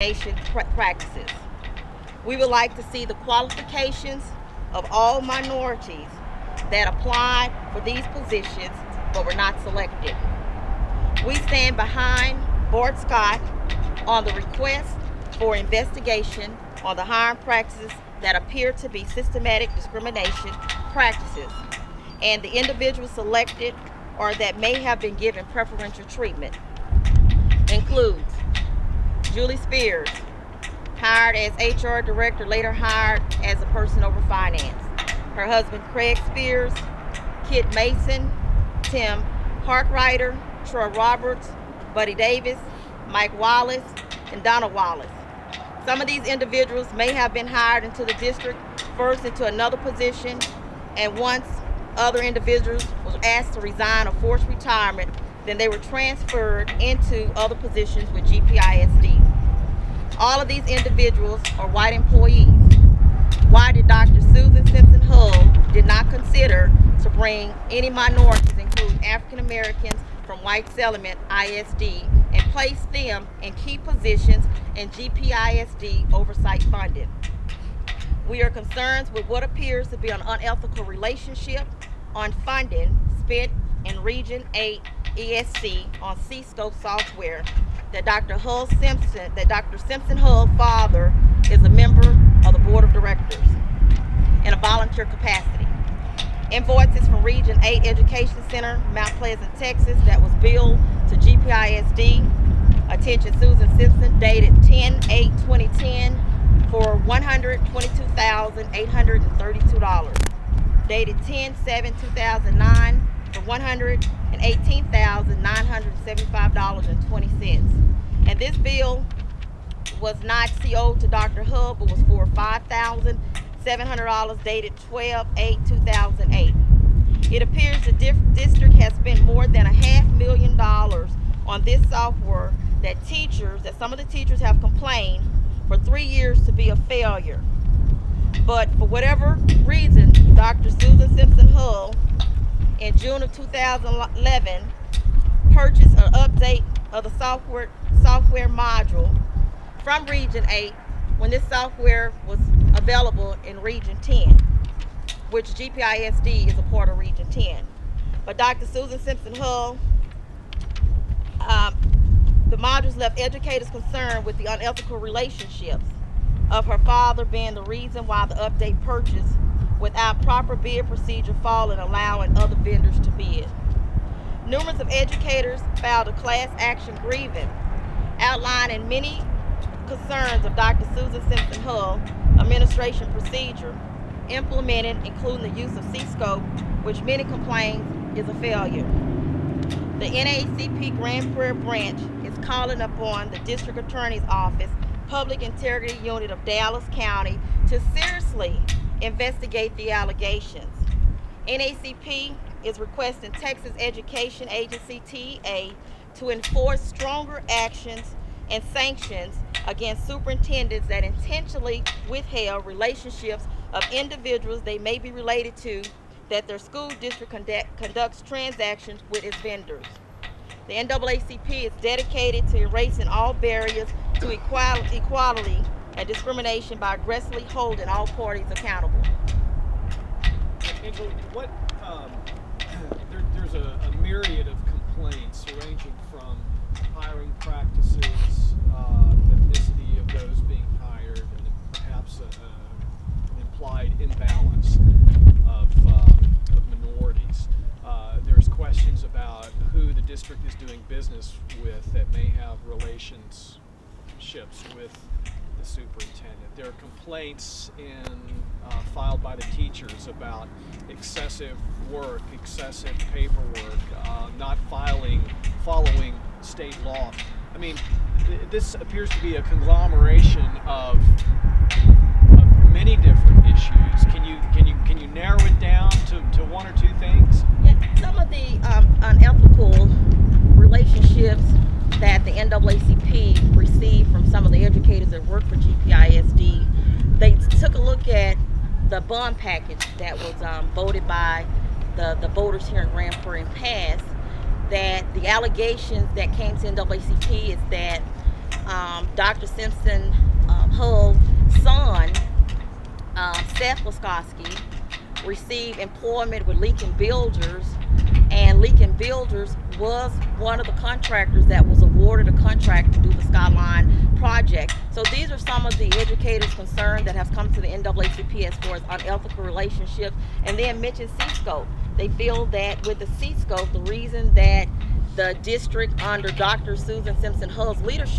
Practices. We would like to see the qualifications of all minorities that applied for these positions but were not selected. We stand behind Board Scott on the request for investigation on the hiring practices that appear to be systematic discrimination practices and the individuals selected or that may have been given preferential treatment. Includes Julie Spears, hired as HR director, later hired as a person over finance. Her husband Craig Spears, Kit Mason, Tim Harkrider, Troy Roberts, Buddy Davis, Mike Wallace, and Donna Wallace. Some of these individuals may have been hired into the district first into another position, and once other individuals were asked to resign or forced retirement, then they were transferred into other positions with GPISD. All of these individuals are white employees. Why did Dr. Susan Simpson Hull did not consider to bring any minorities, including African Americans from White Settlement ISD, and place them in key positions in GPISD oversight funding? We are concerned with what appears to be an unethical relationship on funding spent in Region 8 ESC on C-Scope software that Dr. Simpson Hull's father is a member of the board of directors in a volunteer capacity. Invoices from Region 8 Education Center, Mount Pleasant, Texas, that was billed to GPISD, attention Susan Simpson, dated 10/8/2010 for $122,832. Dated 10/7/2009 for $118,975.20. And this bill was not CO'd to Dr. Hull, but was for $5,700 dated 12/8/2008. It appears the district has spent more than $500,000 on this software that some of the teachers have complained for 3 years to be a failure. But for whatever reason, Dr. Susan Simpson Hull in June of 2011 purchased an update of the software module from Region 8 when this software was available in Region 10, which GPISD is a part of Region 10. But Dr. Susan Simpson Hull, the modules left educators concerned with the unethical relationships of her father being the reason why the update purchase without proper bid procedure fall and allowing other vendors to bid. Numerous of educators filed a class action grievance outlining many concerns of Dr. Susan Simpson Hull administration procedure implemented, including the use of C-Scope, which many complain is a failure. The NAACP Grand Prairie branch is calling upon the District Attorney's Office Public Integrity Unit of Dallas County to seriously investigate the allegations. NAACP is requesting Texas Education Agency TEA to enforce stronger actions and sanctions against superintendents that intentionally withheld relationships of individuals they may be related to that their school district conducts transactions with its vendors. The NAACP is dedicated to erasing all barriers to equality and discrimination by aggressively holding all parties accountable. Angela, there's a myriad of complaints ranging from hiring practices, ethnicity of those being hired, and perhaps an implied imbalance of minorities. There's questions about who the district is doing business with that may have relationships with the superintendent. There are complaints filed by the teachers about excessive work, excessive paperwork, not following state law. I mean, this appears to be a conglomeration of many different issues. Can you narrow it down to one or two things? Yeah, some of the unethical relationships that the NAACP received from some of the educators that work for GPISD, they took a look at the bond package that was voted by the voters here in Grand Prairie and passed, that the allegations that came to NAACP is that Dr. Simpson Hull's son, Seth Wiskoski, received employment with Lincoln Builders, and Lincoln Builders was one of the contractors that was awarded a contract to do the Skyline project. So these are some of the educators' concerns that have come to the NAACP as far as unethical relationships. And then mention C-Scope. They feel that with the C-Scope, the reason that the district under Dr. Susan Simpson Hull's leadership